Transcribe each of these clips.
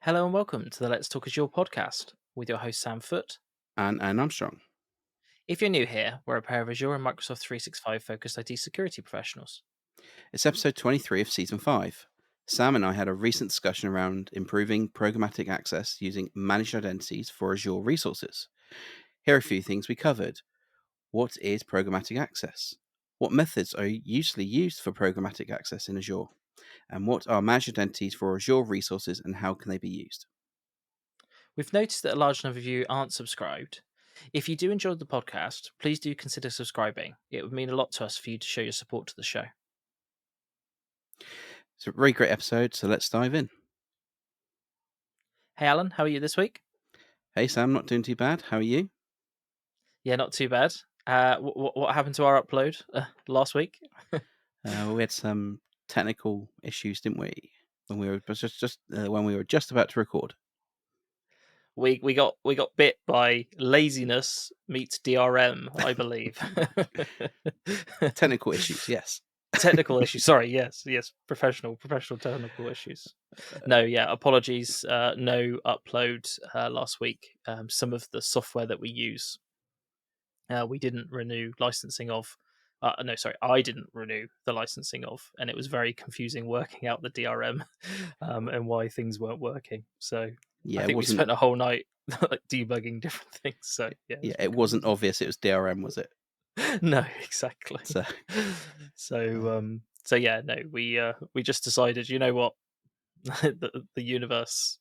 Hello and welcome to the Let's Talk Azure podcast with your host Sam Foote. And Armstrong. If you're new here, we're a pair of Azure and Microsoft 365 focused IT security professionals. It's episode 23 of season 5. Sam and I had a recent discussion around improving programmatic access using managed identities for Azure Resources. Here are a few things we covered. What is programmatic access? What methods are usually used for programmatic access in Azure? And what are managed identities for Azure Resources and how can they be used? We've noticed that a large number of you aren't subscribed. If you do enjoy the podcast, please do consider subscribing. It would mean a lot to us for you to show your support to the show. It's a very great episode, so let's dive in. Hey Alan, how are you this week? Hey Sam, not doing too bad. How are you? Yeah, not too bad. What happened to our upload last week? We had some technical issues, didn't we? When we were when we were just about to record. We got bit by laziness meets DRM, I believe. Technical issues, yes. Technical issues. Sorry, yes, professional technical issues. No, yeah, apologies. No upload last week. Some of the software that we use, we didn't renew licensing of. No, sorry, I didn't renew the licensing of, and it was very confusing working out the DRM and why things weren't working. So Yeah, I it think we wasn't. spent a whole night debugging different things. So yeah, Yeah, was a it bit wasn't confusing. obvious. It was DRM, was it? No, exactly. So, So yeah, no, we just decided, you know what, the universe,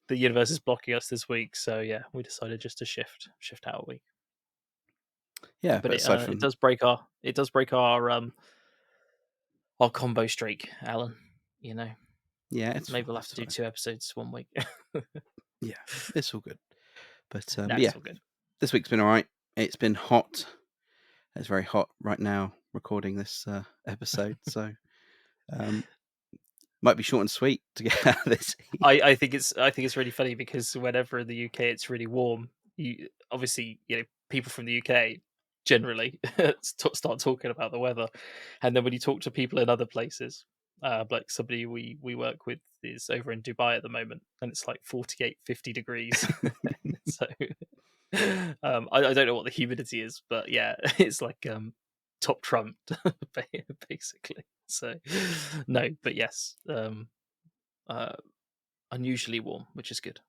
the universe is blocking us this week. So yeah, we decided just to shift out a week. yeah, But but aside it from does break our combo streak, Alan. You know, yeah, it's maybe fine. we'll have It's to do fine. 2 episodes one week. Yeah, it's all good. But No, yeah, it's all good. this week's been all right. It's been hot. It's very hot right now. Recording this episode, so might be short and sweet to get out of this. I think it's really funny because whenever in the UK it's really warm, you obviously people from the UK generally start talking about the weather, and then when you talk to people in other places, like somebody we work with is over in Dubai at the moment, and it's like 48, 50 degrees. So I don't know what the humidity is, but yeah, it's like top trumped basically. So no, but yes. Uh, Unusually warm, which is good.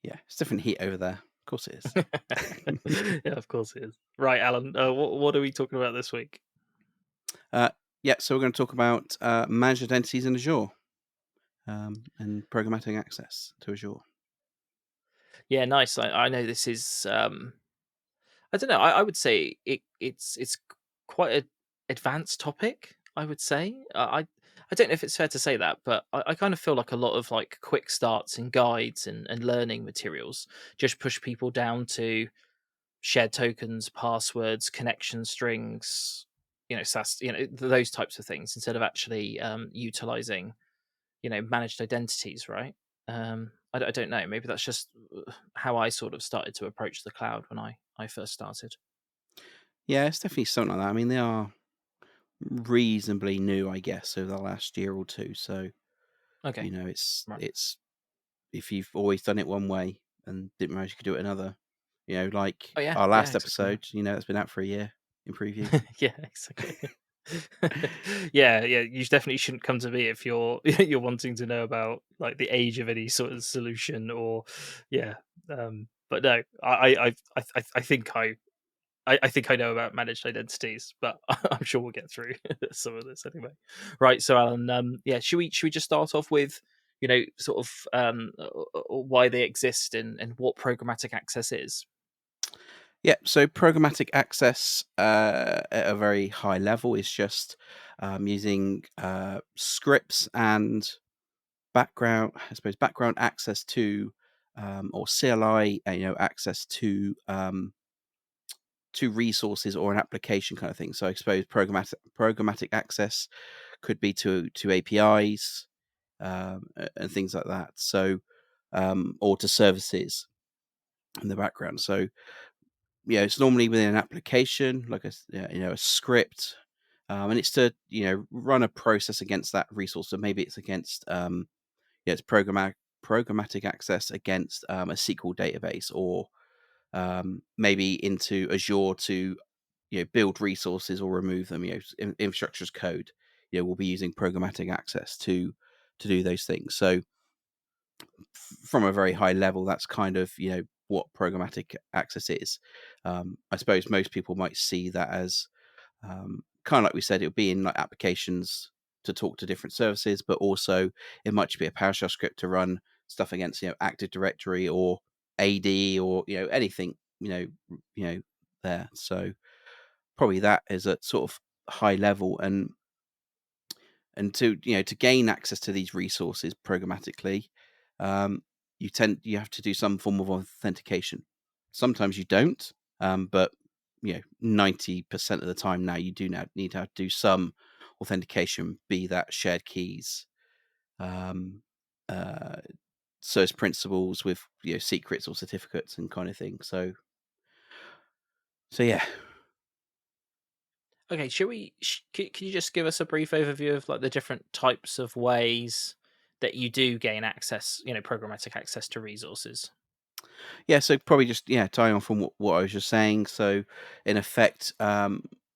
Yeah, it's different heat over there. Of course it is. Yeah, of course it is. Right, Alan, what are we talking about this week? Yeah, so we're going to talk about managed identities in Azure and programmatic access to Azure. Yeah, nice. I know this is. I don't know. I would say it's quite an advanced topic. I would say. I don't know if it's fair to say that, but I kind of feel like a lot of like quick starts and guides and learning materials just push people down to shared tokens, passwords, connection strings, SAS, those types of things instead of actually utilizing, managed identities, right? I don't know. Maybe that's just how I sort of started to approach the cloud when I first started. Yeah, it's definitely something like that. I mean, they are reasonably new, I guess, over the last year or two. So, Okay, right. it's if you've always done it one way and didn't realize you could do it another, like Oh yeah, our yeah, last exactly. episode, it's been out for a year in preview. Yeah, exactly. Yeah. You definitely shouldn't come to me if you're you're wanting to know about like the age of any sort of solution or yeah. But no, I think I think I know about managed identities, but I'm sure we'll get through some of this anyway. Right, so Alan, yeah, should we just start off with sort of why they exist and what programmatic access is? Yeah, so programmatic access at a very high level is just using scripts and background access to or CLI, access to resources or an application kind of thing. So I suppose programmatic access could be to APIs and things like that. So or to services in the background. So yeah, it's normally within an application, like a script, and it's to run a process against that resource. So maybe it's against yeah, it's programmatic access against a SQL database, or maybe into Azure to build resources or remove them. Infrastructure as code. We'll be using programmatic access to do those things. So from a very high level, that's kind of what programmatic access is. I suppose most people might see that as kind of like we said, it would be in like applications to talk to different services, but also it might just be a PowerShell script to run stuff against Active Directory or AD or anything there. So probably that is a sort of high level, and to gain access to these resources programmatically, um, you have to do some form of authentication. Sometimes you don't, but 90% of the time now you do now need to do some authentication, be that shared keys, um, uh, service principals with secrets or certificates and kind of thing. So yeah. Okay, should we? Can you just give us a brief overview of like the different types of ways that you do gain access, programmatic access to resources? Yeah, so probably just tying on from what I was just saying. So in effect,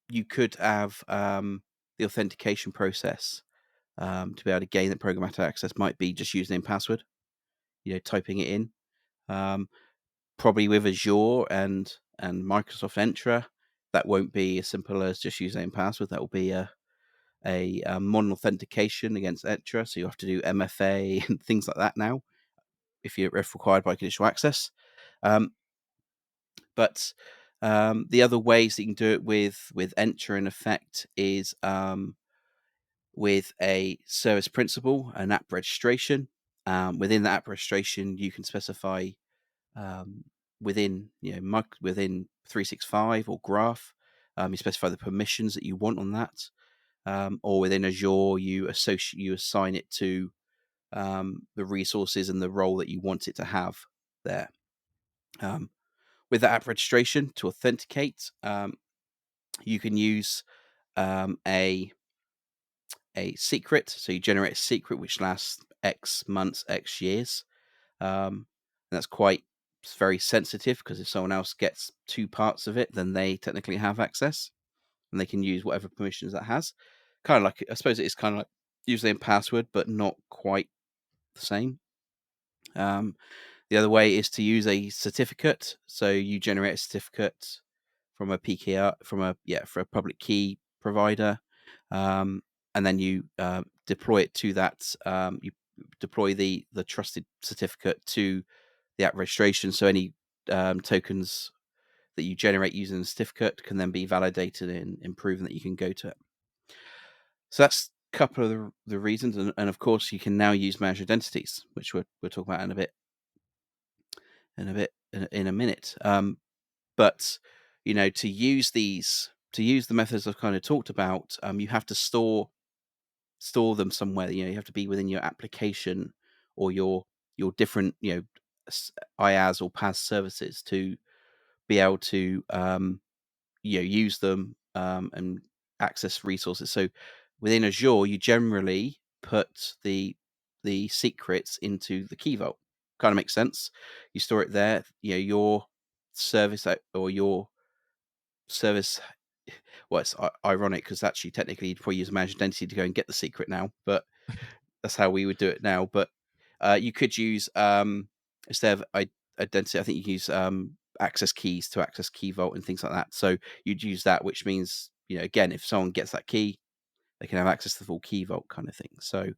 you could have the authentication process to be able to gain that programmatic access might be just username and password, typing it in. Probably with Azure and Microsoft Entra, that won't be as simple as just username and password. That will be a modern authentication against Entra, so you have to do MFA and things like that now if required by conditional access. Um, But the other ways that you can do it with Entra in effect is with a service principal, an app registration. Within the app registration, you can specify um, within within 365 or Graph. You specify the permissions that you want on that, or within Azure, you assign it to the resources and the role that you want it to have there. Um, with the app registration to authenticate, you can use a secret. So you generate a secret which lasts X months, X years. And that's it's very sensitive, because if someone else gets two parts of it, then they technically have access and they can use whatever permissions that has. Kind of like, I suppose it is kind of like username password, but not quite the same. The other way is to use a certificate. So you generate a certificate from a PKR, for a public key provider, and then you deploy it to that. You deploy the trusted certificate to the app registration. So any tokens that you generate using the certificate can then be validated and proven that you can go to it. So that's a couple of the reasons, and of course you can now use managed identities, which we'll talk about in a minute. But to use the methods I've kind of talked about, you have to store them somewhere. You have to be within your application or your different IaaS or PaaS services to be able to use them and access resources. So within Azure, you generally put the secrets into the key vault. Kind of makes sense. You store it there. Your service or your service. Well, it's ironic because actually, technically, you'd probably use a managed identity to go and get the secret now, but that's how we would do it now. But you could use instead of identity, I think you can use access keys to access key vault and things like that. So you'd use that, which means again, if someone gets that key, they can have access to the full key vault kind of thing. So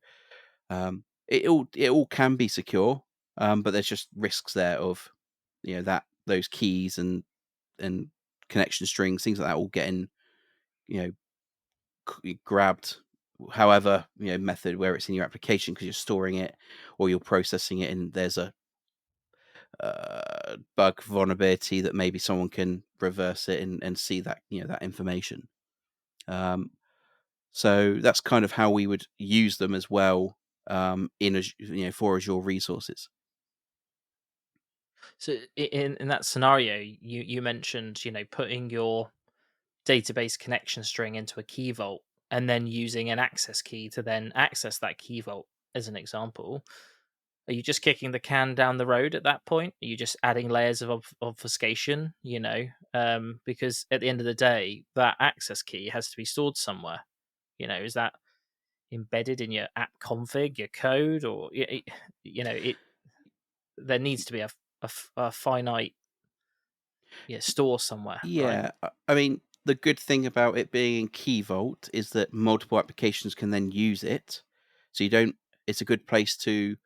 it all can be secure, but there's just risks there of that those keys and connection strings, things like that, all getting you know grabbed, however method, where it's in your application, because you're storing it or you're processing it, and there's a bug vulnerability that maybe someone can reverse it and see that that information. So that's kind of how we would use them as well, for Azure resources. So in that scenario, you mentioned putting your database connection string into a key vault and then using an access key to then access that key vault as an example. are you just kicking the can down the road at that point? Are you just adding layers of obfuscation? Because at the end of the day, that access key has to be stored somewhere. Is that embedded in your app config, your code, or it? There needs to be a finite store somewhere, right? Yeah, I mean, the good thing about it being in Key Vault is that multiple applications can then use it. So you don't. It's a good place to.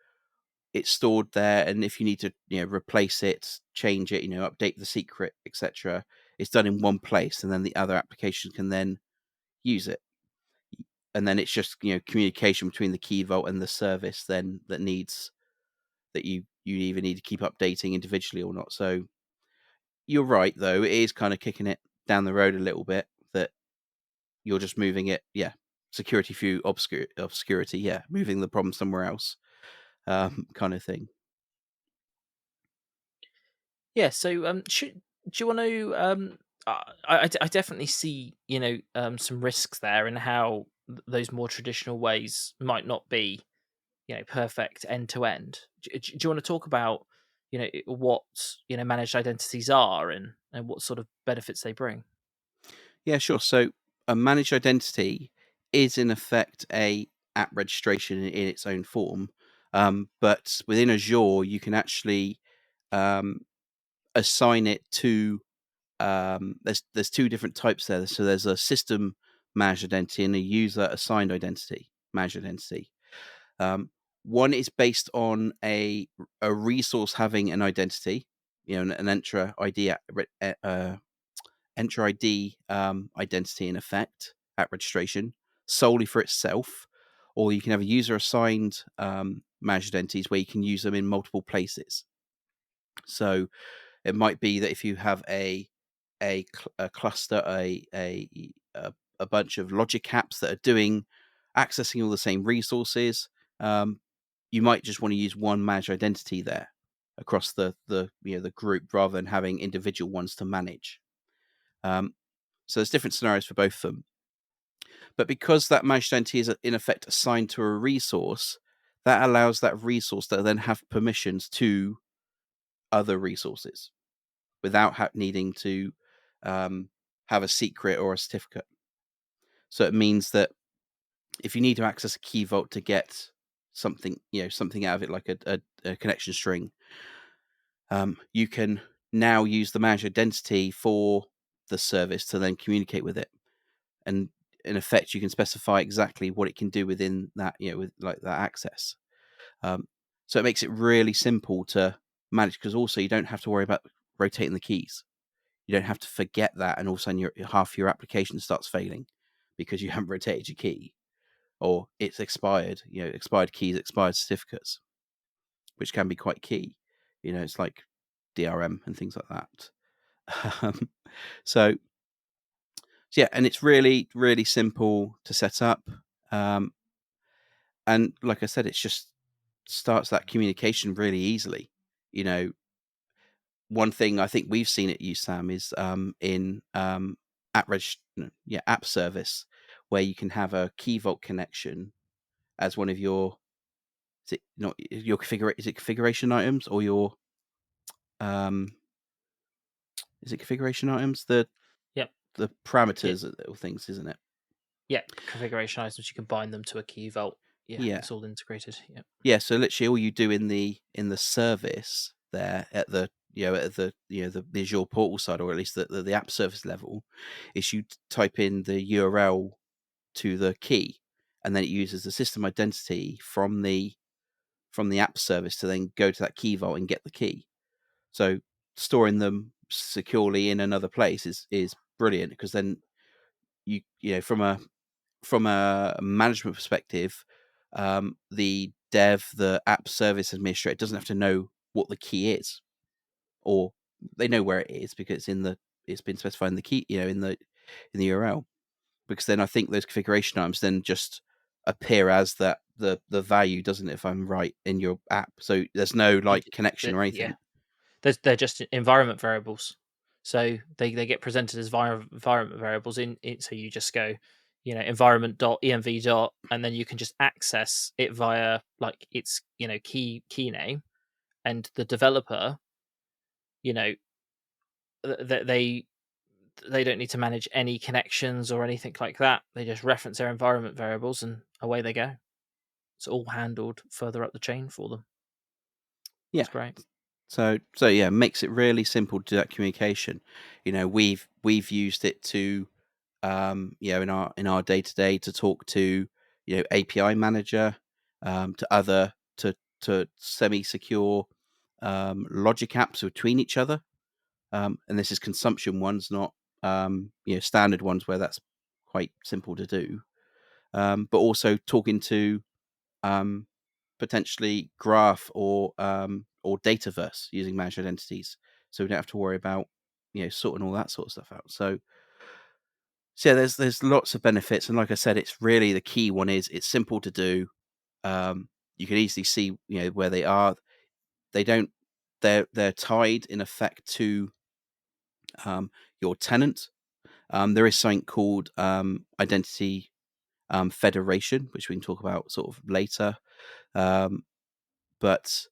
It's stored there, and if you need to, replace it, change it, update the secret, etc., it's done in one place, and then the other application can then use it. And then it's just communication between the Key Vault and the service then that needs that you either need to keep updating individually or not. So you're right, though. It is kind of kicking it down the road a little bit that you're just moving it. Yeah. Security through obscurity. Yeah. Moving the problem somewhere else, kind of thing. Yeah. So, do you want to? I definitely see some risks there, and how those more traditional ways might not be perfect end to end. Do you want to talk about what managed identities are, and what sort of benefits they bring? Yeah, sure. So a managed identity is in effect a app registration in its own form. But within Azure, you can actually um, assign it to there's two different types there. So there's a system managed identity and a user assigned identity managed identity. One is based on a resource having an identity, an Enter ID identity in effect at registration solely for itself, or you can have a user assigned managed identities where you can use them in multiple places. So it might be that if you have a cluster, a bunch of logic apps that are accessing all the same resources, you might just want to use one managed identity there across the group rather than having individual ones to manage. So there's different scenarios for both of them. But because that managed identity is in effect assigned to a resource, that allows that resource to then have permissions to other resources without needing to have a secret or a certificate. So it means that if you need to access a key vault to get something, something out of it, like a connection string, you can now use the managed identity for the service to then communicate with it. And in effect, you can specify exactly what it can do within that, with like that access. So it makes it really simple to manage, because also you don't have to worry about rotating the keys. You don't have to forget that, and all of a sudden half your application starts failing because you haven't rotated your key, or it's expired. Expired keys, expired certificates, which can be quite key. It's like DRM and things like that. So yeah, and it's really, really simple to set up. And like I said, it's just starts that communication really easily. One thing I think we've seen it use, Sam, is in app service, where you can have a key vault connection as one of your is it not your is it configuration items, or your um is it configuration items, Yep. the Yeah. parameters or things, isn't it? Yeah. Configuration items. You can bind them to a key vault. Yeah. Yeah. It's all integrated. Yeah. Yeah, so literally all you do in the service there at the the Azure portal side, or at least the app service level, is you type in the URL to the key, and then it uses the system identity from the app service to then go to that key vault and get the key. So storing them securely in another place is brilliant, because then from a management perspective, the app service administrator doesn't have to know what the key is, or they know where it is because it's been specified in the key, in the URL. Because then I think those configuration items then just appear as that the value, doesn't it, if I'm right, in your app. So there's no like connection or Yeah. anything. They're just environment variables. So they get presented as environment variables in it. So you just go, environment dot env dot, and then you can just access it via like its key name, and the developer, you know, they don't need to manage any connections or anything like that. They just reference their environment variables and away they go. It's all handled further up the chain for them. Yeah. It's great. So yeah, makes it really simple to do that communication. We've used it to in our day to day to talk to API manager, to other to semi secure logic apps between each other, and this is consumption ones, not standard ones where that's quite simple to do. But also talking to um, potentially graph or Dataverse using managed identities, so we don't have to worry about sorting all that sort of stuff out. So yeah, there's lots of benefits, and like I said, it's really the key one is it's simple to do. You can easily see where they are. They don't they're tied in effect to your tenant. There is something called identity federation, which we can talk about sort of later. Um, but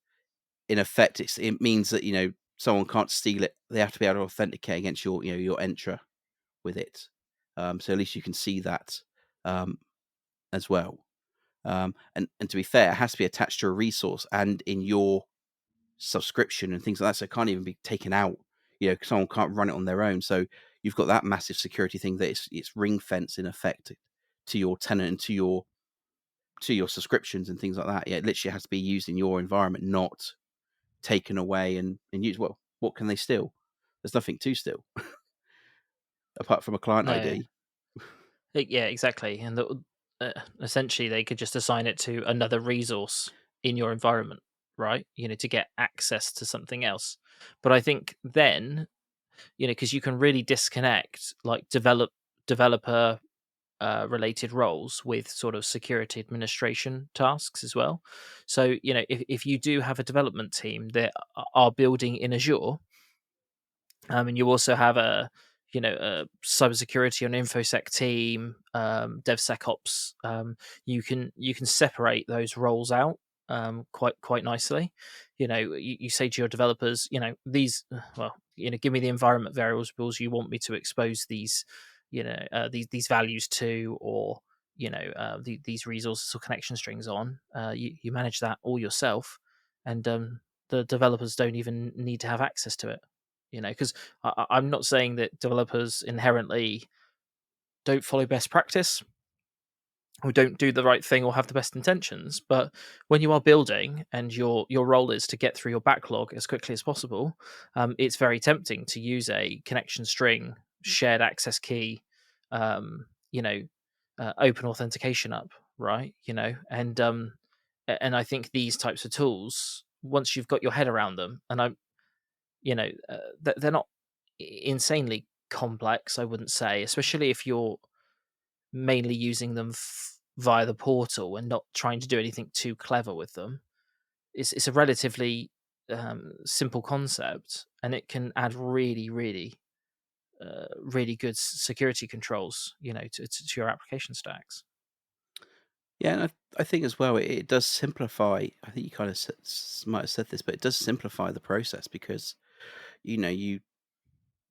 in effect, it means that someone can't steal it. They have to be able to authenticate against your Entra with it. So at least you can see that as well. And to be fair, it has to be attached to a resource and in your subscription and things like that. So it can't even be taken out. Someone can't run it on their own. So you've got that massive security thing that it's ring fence in effect to your tenant and to your subscriptions and things like that. Yeah, it literally has to be used in your environment, not taken away and used. Well, what can they steal? There's nothing to steal apart from a client No, ID. yeah, exactly. And essentially, they could just assign it to another resource in your environment, right? To get access to something else. But I think then, because you can really disconnect like developer related roles with sort of security administration tasks as well. So, if you do have a development team that are building in Azure, and you also have a cybersecurity and infosec team, DevSecOps. You can separate those roles out quite nicely. You say to your developers, these, well, give me the environment variables you want me to expose these, these values to, or these resources or connection strings on. You manage that all yourself, and the developers don't even need to have access to it. Because I'm not saying that developers inherently don't follow best practice or don't do the right thing or have the best intentions, but when you are building and your role is to get through your backlog as quickly as possible, it's very tempting to use a connection string, shared access key, um, open authentication up, right? And I think these types of tools, once you've got your head around them, and they're not insanely complex, I wouldn't say, especially if you're mainly using them via the portal and not trying to do anything too clever with them. It's a relatively simple concept, and it can add really, really, really good security controls, to your application stacks. Yeah, and I think as well it does simplify. I think you kind of might have said this, but it does simplify the process because you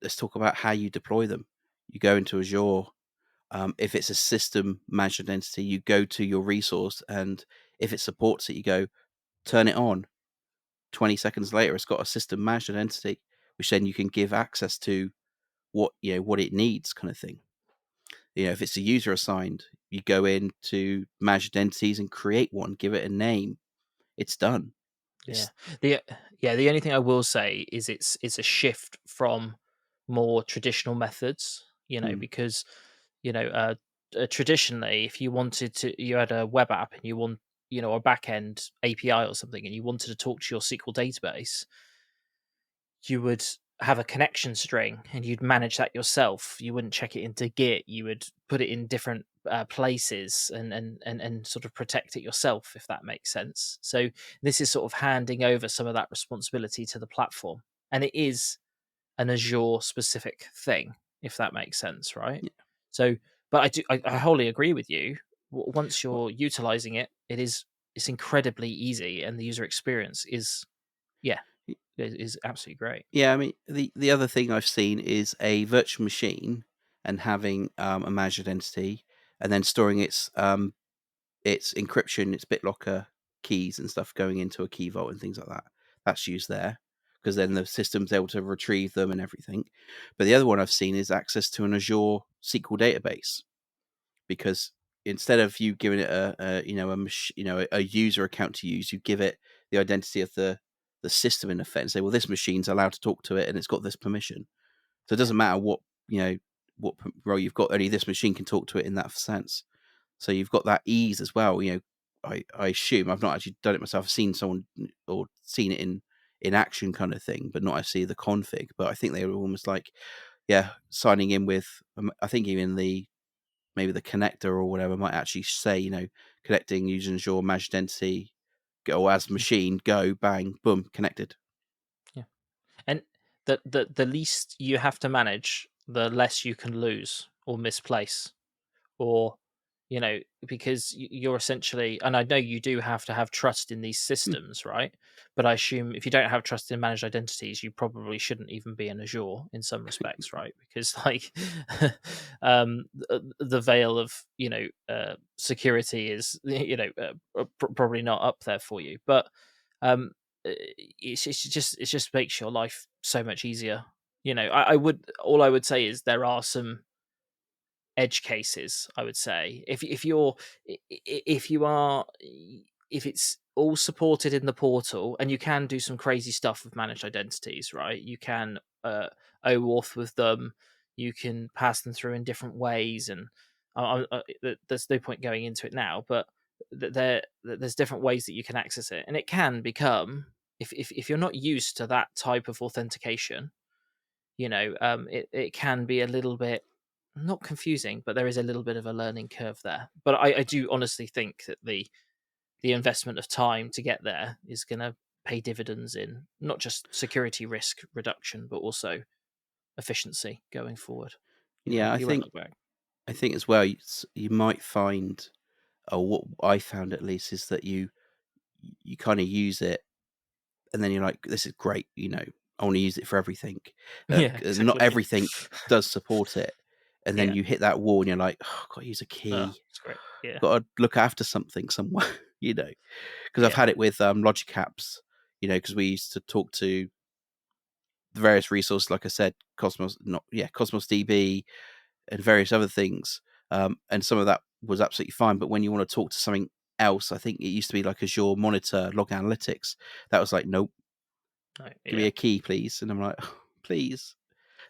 let's talk about how you deploy them. You go into Azure. If it's a system managed identity, you go to your resource, and if it supports it, you go turn it on. 20 seconds later, it's got a system managed identity, which then you can give access to what it needs, kind of thing. If it's a user assigned, you go into managed identities and create one, give it a name. It's done. Yeah. It's The only thing I will say is it's a shift from more traditional methods, mm, because traditionally, if you had a web app and you want, a back end API or something, and you wanted to talk to your SQL database, you would have a connection string and you'd manage that yourself. You wouldn't check it into Git. You would put it in different places and sort of protect it yourself, if that makes sense. So this is sort of handing over some of that responsibility to the platform, and it is an Azure specific thing, if that makes sense, right? yeah, So but I wholly agree with you. Once you're utilizing it, it's incredibly easy, and the user experience is, yeah, is absolutely great. Yeah, I mean, the other thing I've seen is a virtual machine and having a managed identity, and then storing its encryption, its BitLocker keys and stuff going into a key vault and things like that. That's used there because then the system's able to retrieve them and everything. But the other one I've seen is access to an Azure SQL database, because instead of you giving it a user account to use, you give it the identity of the system in effect and say, well, this machine's allowed to talk to it and it's got this permission. So it Yeah, doesn't matter what role you've got, only this machine can talk to it in that sense. So you've got that ease as well. I assume, I've not actually done it myself. I've seen someone or seen it in action kind of thing, but not actually the config. But I think they were almost like, yeah, signing in with. I think even maybe the connector or whatever might actually say, connecting using your managed identity, go as machine, go bang, boom, connected. yeah. And the least you have to manage, the less you can lose or misplace, or because you're essentially, and I know you do have to have trust in these Hmm. systems, right? But I assume if you don't have trust in managed identities, you probably shouldn't even be in Azure in some respects, right? Because like the veil of security is probably not up there for you. But um it just makes your life so much easier. I would say is there are some edge cases. I would say if you're if you are if it's all supported in the portal, and you can do some crazy stuff with managed identities, right? You can OAuth with them, you can pass them through in different ways, and there's no point going into it now, but there's different ways that you can access it, and it can become, if you're not used to that type of authentication, it can be a little bit not confusing, but there is a little bit of a learning curve there. But I do honestly think that the investment of time to get there is going to pay dividends in not just security risk reduction, but also efficiency going forward. Yeah, You won't look back. I think as well, you might find, or what I found at least, is that you kind of use it, and then you're like, this is great, I want to use it for everything. Yeah, Not exactly. everything does support it, and then Yeah, you hit that wall, and you're like, oh, I've got to use a key, it's great. Yeah, got to look after something somewhere, you know. Because I've yeah, had it with Logic apps, because we used to talk to the various resources, like I said, Cosmos DB, and various other things. And some of that was absolutely fine. But when you want to talk to something else, I think it used to be like Azure Monitor, Log Analytics. That was like, nope, right, give me yeah. a key, please. And I'm like, oh, please.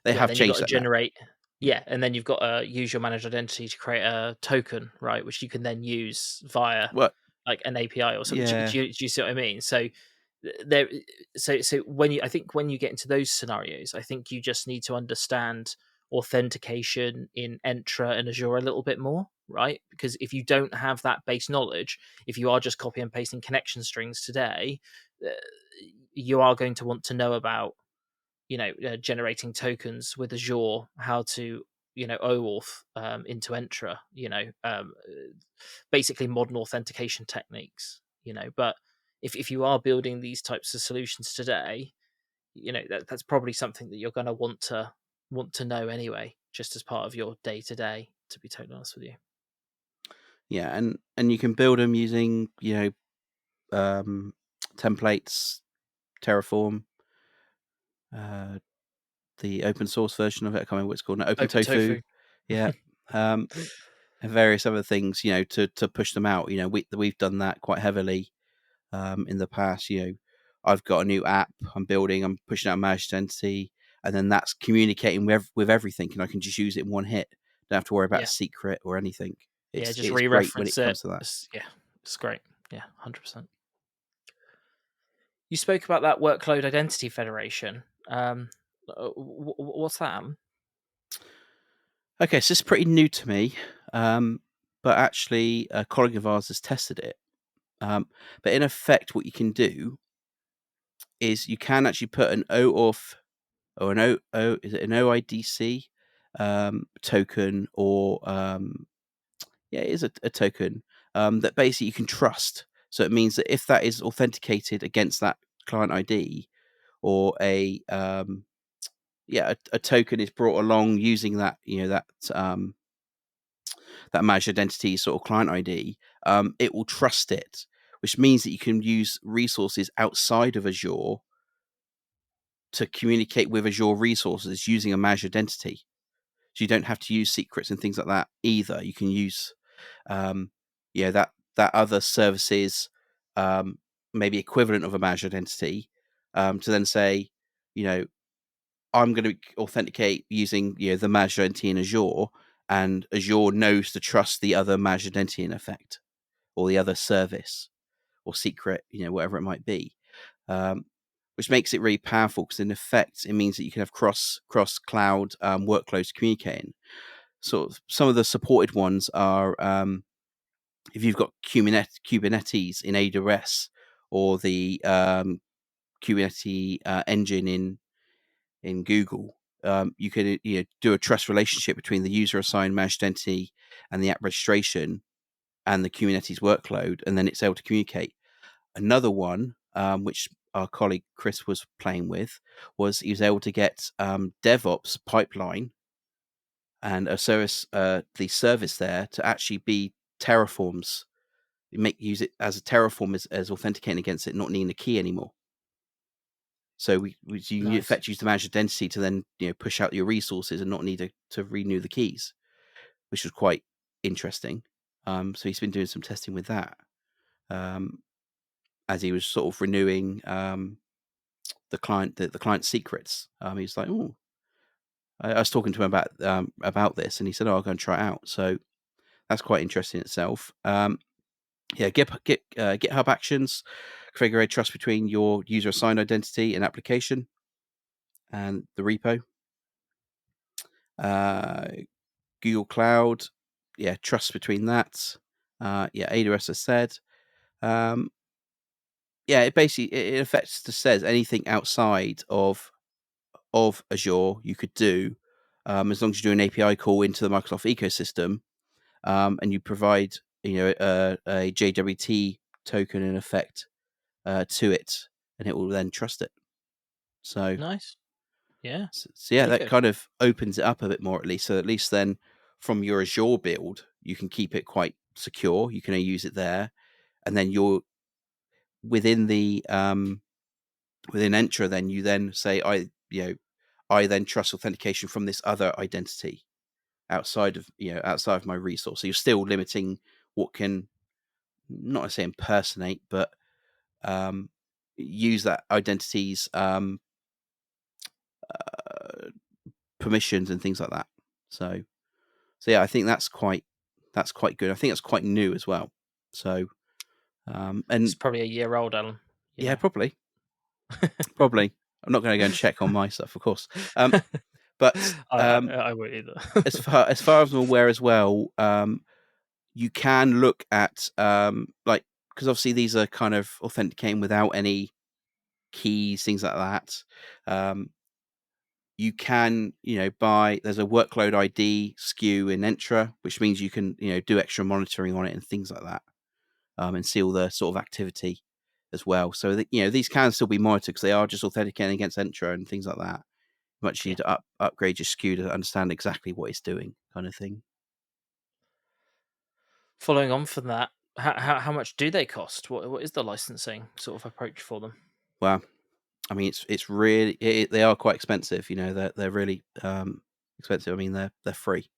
They Yeah, have then you got changed to that now. generate. Yeah, and then you've got to use your managed identity to create a token, right, which you can then use via What? like an API or something. Yeah, Do you see what I mean? So there, so I think when you get into those scenarios, I think you just need to understand authentication in Entra and Azure a little bit more, right? Because if you don't have that base knowledge, if you are just copy and pasting connection strings today, uh, you are going to want to know about generating tokens with Azure, how to OAuth into Entra, basically modern authentication techniques. But if you are building these types of solutions today, that's probably something that you're going to want to know anyway, just as part of your day to day. To be totally honest with you, yeah, and you can build them using templates, Terraform, uh, the open source version of it. I can't remember what it's called now. Open Open Tofu. Tofu. Yeah. Um, and various other things, to push them out. We've done that quite heavily in the past. I've got a new app I'm building. I'm pushing out a managed entity, and then that's communicating with everything, and I can just use it in one hit. Don't have to worry about a Yeah, secret or anything. yeah, It's just it's great when it re-reference it. comes to that. Yeah, it's great. Yeah, 100%. You spoke about that workload identity federation. What's that? Okay, so it's pretty new to me, but actually, a colleague of ours has tested it. But in effect, what you can do is you can actually put an OAuth or an is it an OIDC token, or yeah, it is a token that basically you can trust. So it means that if that is authenticated against that client ID, or a token is brought along using that, that managed identity sort of client ID, it will trust it, which means that you can use resources outside of Azure to communicate with Azure resources using a managed identity. So you don't have to use secrets and things like that either. You can use, um, that other services, um, maybe equivalent of a managed identity, to then say, you know, I'm going to authenticate using the managed identity in Azure, and Azure knows to trust the other managed identity in effect, or the other service or secret, whatever it might be. Which makes it really powerful, because in effect it means that you can have cross cloud workloads communicating. Sort of some of the supported ones are, if you've got Kubernetes in AWS, or the Kubernetes engine in Google. You can do a trust relationship between the user assigned managed entity and the app registration and the Kubernetes workload, and then it's able to communicate. Another one, which our colleague Chris was playing with, was he was able to get DevOps pipeline and a service, the service there, to actually be Terraforms. Use it as a Terraform, as authenticating against it, not needing a key anymore. So you in Nice. effect use the managed identity to then push out your resources and not need to renew the keys, which was quite interesting. So he's been doing some testing with that, as he was sort of renewing the client secrets. He's like, oh, I was talking to him about this, and he said, oh, I'll go and try it out. So that's quite interesting in itself. GitHub Actions configure a trust between your user assigned identity and application and the repo. Google Cloud, trust between that. AWS, I said. It basically, it in effect just says anything outside of Azure you could do, as long as you do an API call into the Microsoft ecosystem, and you provide a JWT token in effect to it, and it will then trust it. So Nice. Yeah. yeah, Pretty that good. kind of opens it up a bit more, at least. So at least then, from your Azure build, you can keep it quite secure. You can use it there, and then you're within the within Entra. Then you then say, I then trust authentication from this other identity outside of my resource. So you're still limiting what can, not to say impersonate, but use that identity's permissions and things like that. So yeah, I think that's quite good. I think that's quite new as well. So It's and probably a year old, Alan. You yeah, know. probably. I'm not going to go and check on my stuff, of course. But I won't either. as I'm aware as well, you can look at like, because obviously these are kind of authenticating without any keys, things like that. You can, there's a workload ID SKU in Entra, which means you can, do extra monitoring on it and things like that, and see all the sort of activity as well. So that, these can still be monitored, because they are just authenticating against Entra and things like that. Much you Yeah. need to upgrade your SKU to understand exactly what it's doing, kind of thing. Following on from that, how much do they cost? What is the licensing sort of approach for them? Well, I mean, it's really, they are quite expensive. They're really expensive. I mean, they're free.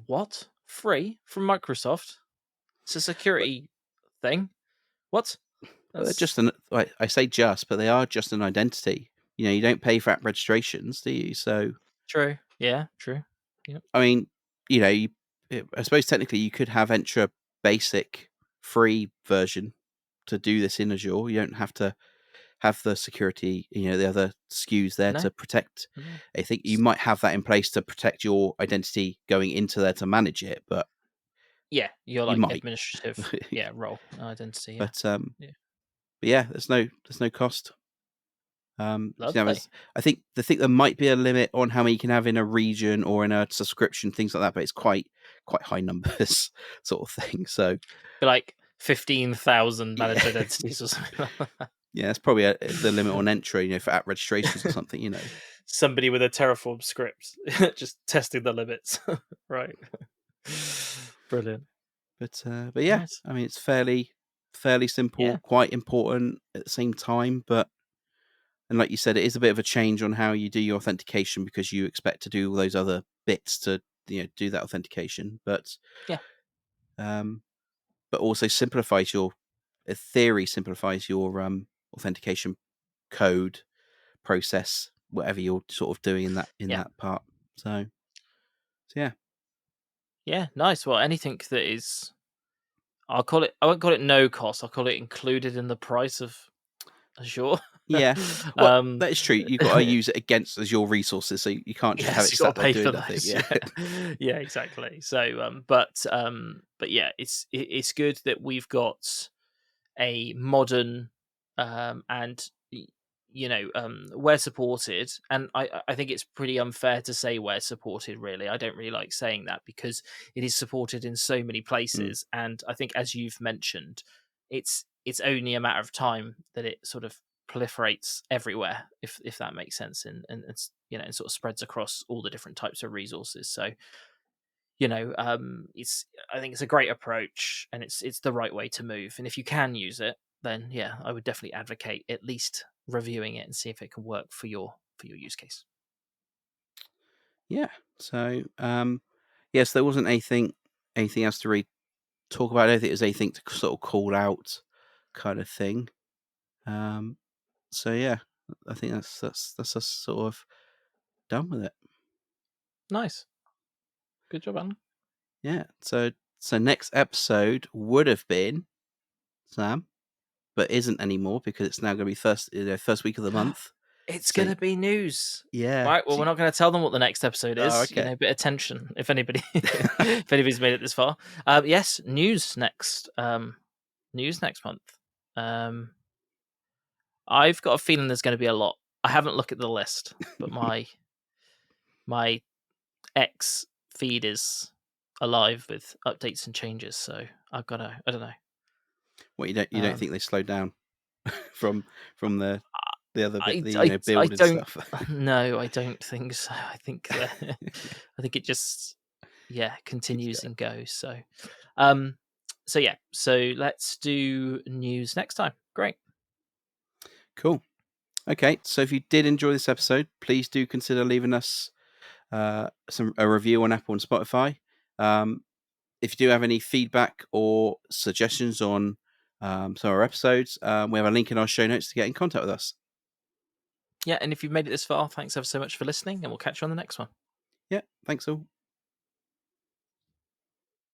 What? Free from Microsoft? It's a But security thing. What? they're That's just I say just, but they are just an identity. You don't pay for app registrations, do you? So, true. Yeah, true. Yep. I mean, I suppose technically you could have Entra basic free version to do this in Azure. You don't have to have the security, the other SKUs there No, to protect. no. I think you might have that in place to protect your identity going into there to manage it, but Yeah, you're you like might. administrative. Yeah, role identity. Yeah, but yeah. yeah, there's no cost. Lovely. I think there might be a limit on how many you can have in a region or in a subscription, things like that, but it's quite high numbers sort of thing. So Be like 15,000 yeah, managed identities or something like that. yeah, that's probably the limit on entry, for app registrations or something. Somebody with a Terraform script just testing the limits. Right. Brilliant. But yeah, Nice. I mean, it's fairly simple, Yeah. quite important at the same time, but. And like you said, it is a bit of a change on how you do your authentication because you expect to do all those other bits to do that authentication, Yeah. um, but also simplifies your theory simplifies your authentication code process, whatever you're sort of doing in Yeah. that part. So yeah, Yeah. Nice. Well, anything that is, I won't call it no cost. I'll call it included in the price of Azure. yeah. Well, um, that is true. You've got to use it against Azure resources, so you can't just have yes, it you got sat to there pay for doing nothing. those. Yeah, Yeah. Yeah, exactly. So, but yeah, it's good that we've got a modern and where supported, and I think it's pretty unfair to say where supported. Really, I don't really like saying that because it is supported in so many mm, places, and I think, as you've mentioned, it's only a matter of time that it sort of proliferates everywhere, if that makes sense, and it's and sort of spreads across all the different types of resources. So it's I think it's a great approach, and it's the right way to move. And if you can use it, then yeah, I would definitely advocate at least reviewing it and see if it can work for your use case. yeah. So yes, there wasn't anything else to really talk about. I don't think there's anything to sort of call out, kind of thing. Um, so yeah, I think that's us sort of done with it. Nice, good job, Alan. Yeah. So next episode would have been Sam, but isn't anymore because it's now going to be first week of the month. It's So gonna be news. yeah. Right, well, we're not going to tell them what the next episode Oh, is. okay. Bit of tension if anybody, if anybody's made it this far. Yes, news next. News next month. Um, I've got a feeling there's going to be a lot. I haven't looked at the list, but my X feed is alive with updates and changes. So I've got to. I don't know. What you don't Um, think they slowed down from the other bit, the I build and don't. stuff? No, I don't think so. I think I think it just Keeps continues going. and goes. Um, so yeah. So let's do news next time. Great. Cool. Okay, so if you did enjoy this episode, please do consider leaving us a review on Apple and Spotify. Um, if you do have any feedback or suggestions on some of our episodes, we have a link in our show notes to get in contact with us. Yeah, and if you've made it this far, thanks ever so much for listening, and we'll catch you on the next one. Yeah, thanks all.